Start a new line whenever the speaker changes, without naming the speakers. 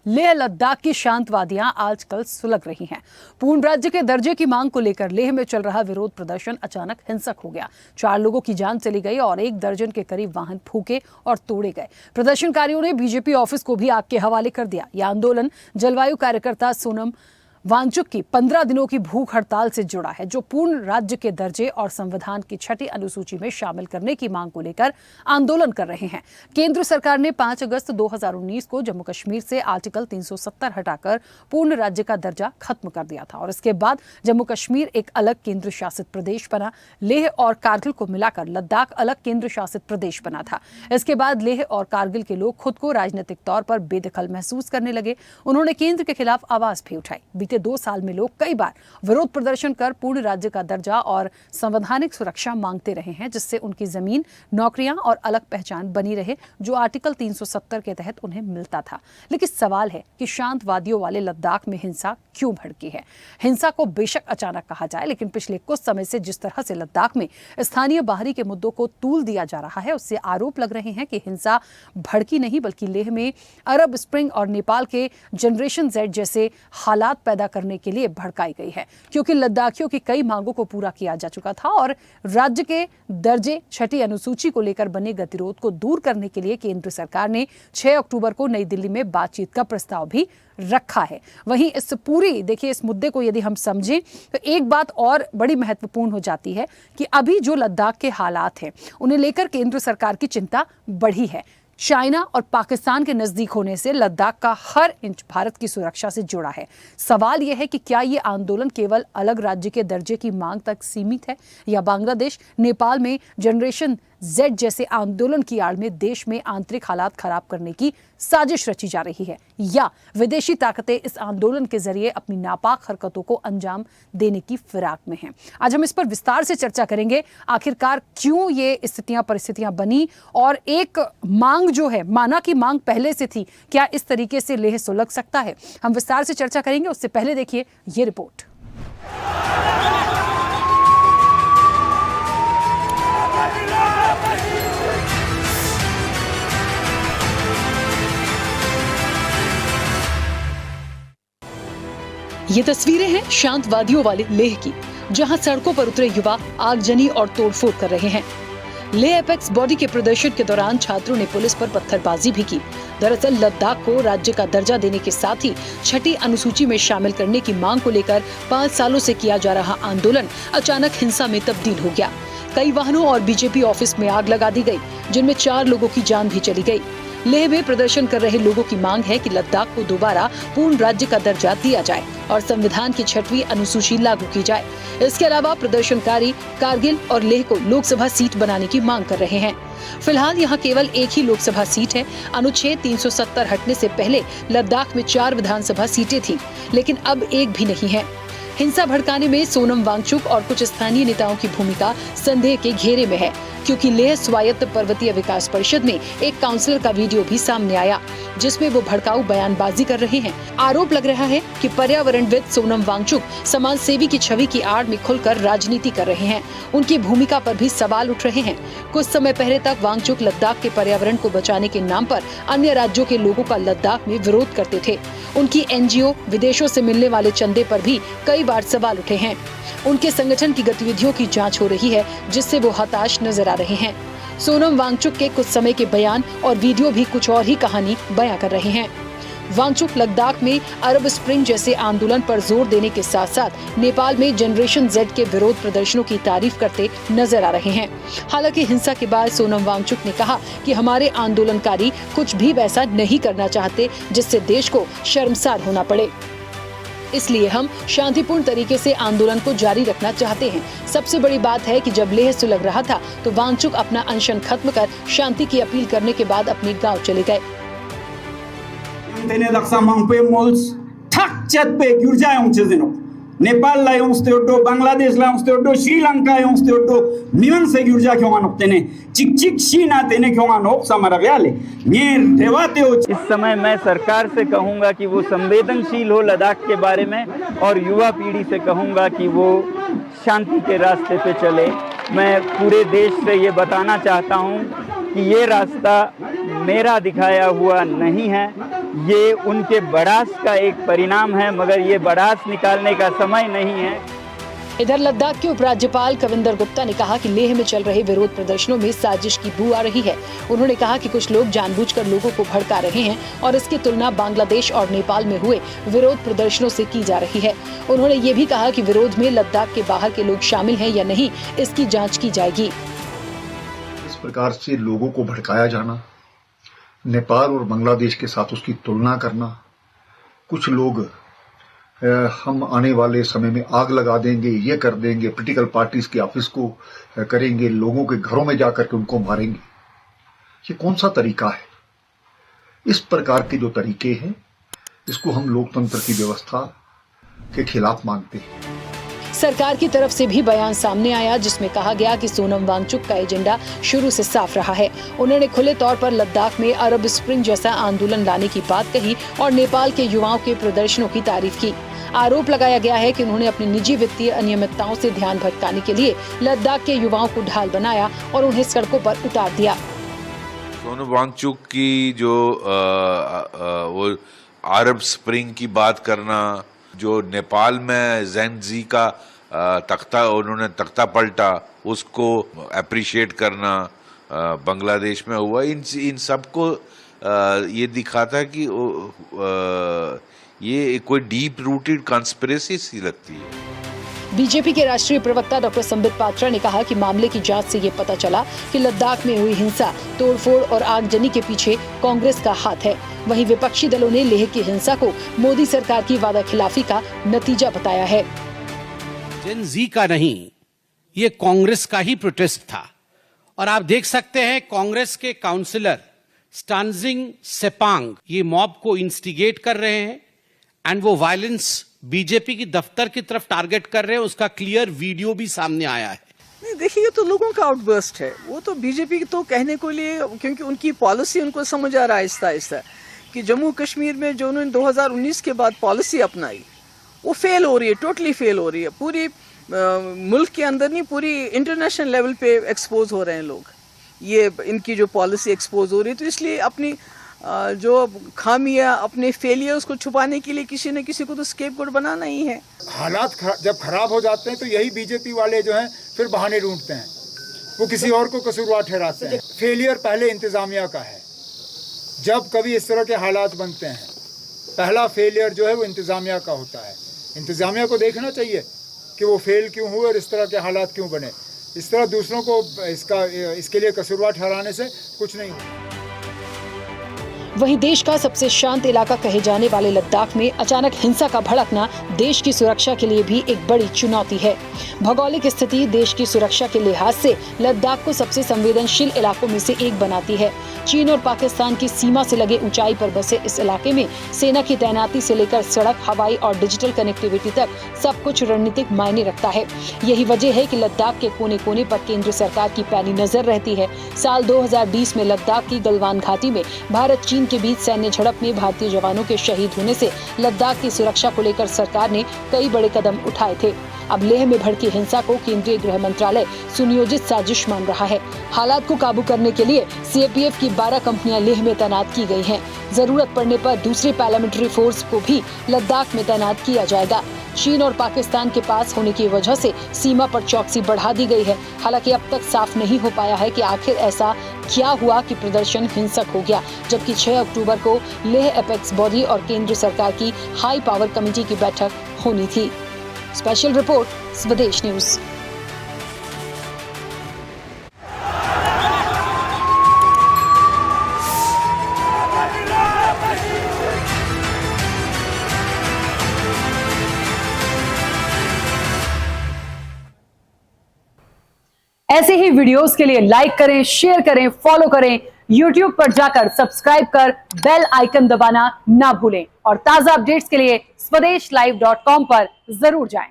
लेह लद्दाख की शांत वादियां आजकल सुलग रही हैं। पूर्ण राज्य के दर्जे की मांग को लेकर लेह में चल रहा विरोध प्रदर्शन अचानक हिंसक हो गया। 4 लोगों की जान चली गई और 1 दर्जन के करीब वाहन फूके और तोड़े गए। प्रदर्शनकारियों ने बीजेपी ऑफिस को भी आग के हवाले कर दिया। यह आंदोलन जलवायु कार्यकर्ता सोनम वांगचुक की 15 दिनों की भूख हड़ताल से जुड़ा है, जो पूर्ण राज्य के दर्जे और संविधान की 6ठी अनुसूची में शामिल करने की मांग को लेकर आंदोलन कर रहे हैं। केंद्र सरकार ने 5 अगस्त 2019 को जम्मू कश्मीर से आर्टिकल 370 हटाकर पूर्ण राज्य का दर्जा खत्म कर दिया था और इसके बाद जम्मू कश्मीर एक अलग केंद्र शासित प्रदेश बना। लेह और कारगिल को मिलाकर लद्दाख अलग केंद्र शासित प्रदेश बना था। इसके बाद लेह और कारगिल के लोग खुद को राजनीतिक तौर पर बेदखल महसूस करने लगे। उन्होंने केंद्र के खिलाफ आवाज भी उठाई। बीते 2 साल में लोग कई बार विरोध प्रदर्शन कर पूर्ण राज्य का दर्जा और संवैधानिक सुरक्षा मांगते रहे हैं, जिससे उनकी जमीन, नौकरियां और अलग पहचान बनी रहे, जो आर्टिकल 370 के तहत उन्हें मिलता था। लेकिन सवाल है कि शांत वादियों वाले लद्दाख में हिंसा क्यों भड़की है। हिंसा को बेशक अचानक कहा जाए, लेकिन पिछले कुछ समय से जिस तरह से लद्दाख में स्थानीय बाहरी के मुद्दों को तूल दिया जा रहा है, उससे आरोप लग रहे हैं कि हिंसा भड़की नहीं बल्कि लेह में अरब स्प्रिंग और नेपाल के जनरेशन Z जैसे हालात पैदा करने के लिए भड़काई गई है, क्योंकि लद्दाखियों की कई मांगों को पूरा किया जा चुका था और राज्य के दर्जे 6ठी अनुसूची को लेकर बने गतिरोध को दूर करने के लिए केंद्र सरकार ने 6 अक्टूबर को नई दिल्ली में बातचीत का प्रस्ताव भी रखा है। वहीं इस मुद्दे को यदि हम समझें तो एक बात और बड़ी महत्वपूर्ण हो जाती है कि अभी जो लद्दाख के हालात हैं उन्हें लेकर केंद्र सरकार की चिंता बढ़ी है। चाइना और पाकिस्तान के नजदीक होने से लद्दाख का हर इंच भारत की सुरक्षा से जुड़ा है। सवाल यह है कि क्या ये आंदोलन केवल अलग राज्य के दर्जे की मांग तक सीमित है या बांग्लादेश, नेपाल में जनरेशन Z जैसे आंदोलन की आड़ में देश में आंतरिक हालात खराब करने की साजिश रची जा रही है, या विदेशी ताकतें इस आंदोलन के जरिए अपनी नापाक हरकतों को अंजाम देने की फिराक में हैं। आज हम इस पर विस्तार से चर्चा करेंगे। आखिरकार क्यों ये परिस्थितियां बनी और एक मांग जो है, माना कि मांग पहले से थी, क्या इस तरीके से लेह सुलग सकता है? हम विस्तार से चर्चा करेंगे। उससे पहले देखिए ये रिपोर्ट। ये तस्वीरें हैं शांत वादियों वाले लेह की, जहां सड़कों पर उतरे युवा आगजनी और तोड़फोड़ कर रहे हैं। लेह एपेक्स बॉडी के प्रदर्शन के दौरान छात्रों ने पुलिस पर पत्थरबाजी भी की। दरअसल लद्दाख को राज्य का दर्जा देने के साथ ही 6ठी अनुसूची में शामिल करने की मांग को लेकर 5 सालों से किया जा रहा आंदोलन अचानक हिंसा में तब्दील हो गया। कई वाहनों और बीजेपी ऑफिस में आग लगा दी गई, जिनमें 4 लोगों की जान भी चली गई। लेह में प्रदर्शन कर रहे लोगों की मांग है कि लद्दाख को दोबारा पूर्ण राज्य का दर्जा दिया जाए और संविधान की 6वीं अनुसूची लागू की जाए। इसके अलावा प्रदर्शनकारी कारगिल और लेह को लोकसभा सीट बनाने की मांग कर रहे हैं। फिलहाल यहाँ केवल एक ही लोकसभा सीट है। अनुच्छेद 370 हटने से पहले लद्दाख में 4 विधानसभा सीटें थीं, लेकिन अब एक भी नहीं है। हिंसा भड़काने में सोनम वांगचुक और कुछ स्थानीय नेताओं की भूमिका संदेह के घेरे में है, क्योंकि लेह स्वायत्त पर्वतीय विकास परिषद में एक काउंसलर का वीडियो भी सामने आया, जिसमें वो भड़काऊ बयानबाजी कर रहे हैं। आरोप लग रहा है कि पर्यावरणविद सोनम वांगचुक समाज सेवी की छवि की आड़ में खुलकर राजनीति कर रहे हैं। उनकी भूमिका पर भी सवाल उठ रहे हैं। कुछ समय पहले तक वांगचुक लद्दाख के पर्यावरण को बचाने के नाम पर अन्य राज्यों के लोगों का लद्दाख में विरोध करते थे। उनकी NGO, विदेशों से मिलने वाले चंदे पर भी कई बार सवाल उठे हैं। उनके संगठन की गतिविधियों की जांच हो रही है, जिससे वो हताश नजर आ रहे हैं। सोनम वांगचुक के कुछ समय के बयान और वीडियो भी कुछ और ही कहानी बयां कर रहे हैं। वांगचुक लद्दाख में अरब स्प्रिंग जैसे आंदोलन पर जोर देने के साथ साथ नेपाल में जनरेशन Z के विरोध प्रदर्शनों की तारीफ करते नजर आ रहे हैं। हालांकि हिंसा के बाद सोनम वांगचुक ने कहा कि हमारे आंदोलनकारी कुछ भी वैसा नहीं करना चाहते जिससे देश को शर्मसार होना पड़े, इसलिए हम शांतिपूर्ण तरीके से आंदोलन को जारी रखना चाहते हैं। सबसे बड़ी बात है कि जब लेह सुलग रहा था तो वांगचुक अपना अनशन खत्म कर शांति की अपील करने के बाद अपने गांव चले गए।
नेपाल ला यौंस्तेओटो, बांग्लादेश ला यौंस्तेओटो, श्रीलंका यौंस्तेओटो, मिवन से गिरजा क्यों नोक्तेने, चिक चिक शीना तेने क्यों नोक समरा गयाले, ये रेवाते हो।
इस समय मैं सरकार से कहूँगा कि वो संवेदनशील हो लद्दाख के बारे में, और युवा पीढ़ी से कहूँगा कि वो शांति के रास्ते पे चले। मैं पूरे देश से ये बताना चाहता हूँ कि ये रास्ता मेरा दिखाया हुआ नहीं है, ये उनके बड़ास का एक परिणाम है, मगर ये बड़ास निकालने का समय नहीं है।
इधर लद्दाख के उपराज्यपाल कविंदर गुप्ता ने कहा कि लेह में चल रहे विरोध प्रदर्शनों में साजिश की बू आ रही है। उन्होंने कहा कि कुछ लोग जानबूझकर लोगों को भड़का रहे हैं और इसकी तुलना बांग्लादेश और नेपाल में हुए विरोध प्रदर्शनों से की जा रही है। उन्होंने ये भी कहा कि विरोध में लद्दाख के बाहर के लोग शामिल हैं या नहीं, इसकी जाँच की जाएगी।
इस प्रकार से लोगों को भड़काया जाना, नेपाल और बांग्लादेश के साथ उसकी तुलना करना, कुछ लोग हम आने वाले समय में आग लगा देंगे, ये कर देंगे, पॉलिटिकल पार्टीज के ऑफिस को करेंगे, लोगों के घरों में जाकर के उनको मारेंगे, ये कौन सा तरीका है? इस प्रकार के जो तरीके हैं, इसको हम लोकतंत्र की व्यवस्था के खिलाफ मानते हैं।
सरकार की तरफ से भी बयान सामने आया जिसमें कहा गया कि सोनम वांगचुक का एजेंडा शुरू से साफ रहा है। उन्होंने खुले तौर पर लद्दाख में अरब स्प्रिंग जैसा आंदोलन लाने की बात कही और नेपाल के युवाओं के प्रदर्शनों की तारीफ की। आरोप लगाया गया है कि उन्होंने अपनी निजी वित्तीय अनियमितताओं से ध्यान भटकाने के लिए लद्दाख के युवाओं को ढाल बनाया और उन्हें सड़कों पर उतार दिया।
सोनम वांगचुक की जो वो अरब स्प्रिंग की बात करना, जो नेपाल में ज़ेन-ज़ी का उन्होंने तख्ता पलटा, उसको अप्रिशिएट करना, बांग्लादेश में हुआ, इन सबको ये दिखाता कि ये कोई डीप रूटेड कॉन्स्पिरेसी सी लगती है।
बीजेपी के राष्ट्रीय प्रवक्ता डॉक्टर संबित पात्रा ने कहा कि मामले की जांच से ये पता चला कि लद्दाख में हुई हिंसा, तोड़फोड़ और आगजनी के पीछे कांग्रेस का हाथ है। वहीं विपक्षी दलों ने लेह की हिंसा को मोदी सरकार की वादाखिलाफी का नतीजा बताया है।
जेन-ज़ी का नहीं, ये कांग्रेस का ही प्रोटेस्ट था। और आप देख सकते हैं कांग्रेस के काउंसलर स्टानजिंग सेपांग ये मॉब को इंस्टिगेट कर रहे हैं एंड वो वायलेंस बीजेपी की दफ्तर की तरफ टारगेट कर रहे हैं। उसका क्लियर वीडियो भी सामने आया है।
नहीं, देखिए ये तो लोगों का आउटबर्स्ट है। वो तो बीजेपी तो कहने को लिए, क्योंकि उनकी पॉलिसी उनको समझ आ रहा है आहिस्ता आहिस्ता कि जम्मू कश्मीर में जो उन्होंने 2019 के बाद पॉलिसी अपनाई वो फेल हो रही है, टोटली फेल हो रही है। पूरी मुल्क के अंदर नहीं, पूरी इंटरनेशनल लेवल पे एक्सपोज हो रहे हैं लोग। ये इनकी जो पॉलिसी एक्सपोज हो रही है, तो इसलिए अपनी जो खामियां, अपने फेलियर्स को छुपाने के लिए किसी न किसी को तो स्केपगोट बनाना ही है।
हालात जब खराब हो जाते हैं तो यही बीजेपी वाले जो हैं फिर बहाने ढूंढते हैं, वो किसी और को कसूरवार ठहराते हैं। फेलियर पहले इंतजामिया का है। जब कभी इस तरह के हालात बनते हैं, पहला फेलियर जो है वो इंतजामिया का होता है। इंतजामिया को देखना चाहिए कि वो फेल क्यों हुए और इस तरह के हालात क्यों बने। इस तरह दूसरों को इसके लिए कसूरवार ठहराने से कुछ नहीं होता।
वहीं देश का सबसे शांत इलाका कहे जाने वाले लद्दाख में अचानक हिंसा का भड़कना देश की सुरक्षा के लिए भी एक बड़ी चुनौती है। भौगोलिक स्थिति देश की सुरक्षा के लिहाज से लद्दाख को सबसे संवेदनशील इलाकों में से एक बनाती है। चीन और पाकिस्तान की सीमा से लगे ऊंचाई पर बसे इस इलाके में सेना की तैनाती से लेकर सड़क, हवाई और डिजिटल कनेक्टिविटी तक सब कुछ रणनीतिक मायने रखता है। यही वजह है कि लद्दाख के कोने कोने पर केंद्र सरकार की पैनी नजर रहती है। साल 2020 में लद्दाख की गलवान घाटी में भारत चीन के बीच सैन्य झड़प में भारतीय जवानों के शहीद होने से लद्दाख की सुरक्षा को लेकर सरकार ने कई बड़े कदम उठाए थे। अब लेह में भड़की हिंसा को केंद्रीय गृह मंत्रालय सुनियोजित साजिश मान रहा है। हालात को काबू करने के लिए सीएपीएफ की 12 कंपनियां लेह में तैनात की गई हैं। जरूरत पड़ने पर दूसरे पैरामिलिट्री फोर्स को भी लद्दाख में तैनात किया जाएगा। चीन और पाकिस्तान के पास होने की वजह से सीमा पर चौकसी बढ़ा दी गई है। हालांकि अब तक साफ नहीं हो पाया है कि आखिर ऐसा क्या हुआ कि प्रदर्शन हिंसक हो गया, जबकि 6 अक्टूबर को लेह एपेक्स बॉडी और केंद्र सरकार की हाई पावर कमेटी की बैठक होनी थी। स्पेशल रिपोर्ट, स्वदेश न्यूज। ऐसे ही वीडियोस के लिए लाइक करें, शेयर करें, फॉलो करें। YouTube पर जाकर सब्सक्राइब कर बेल आइकन दबाना ना भूलें और ताजा अपडेट्स के लिए swedeshlive.com पर जरूर जाएं।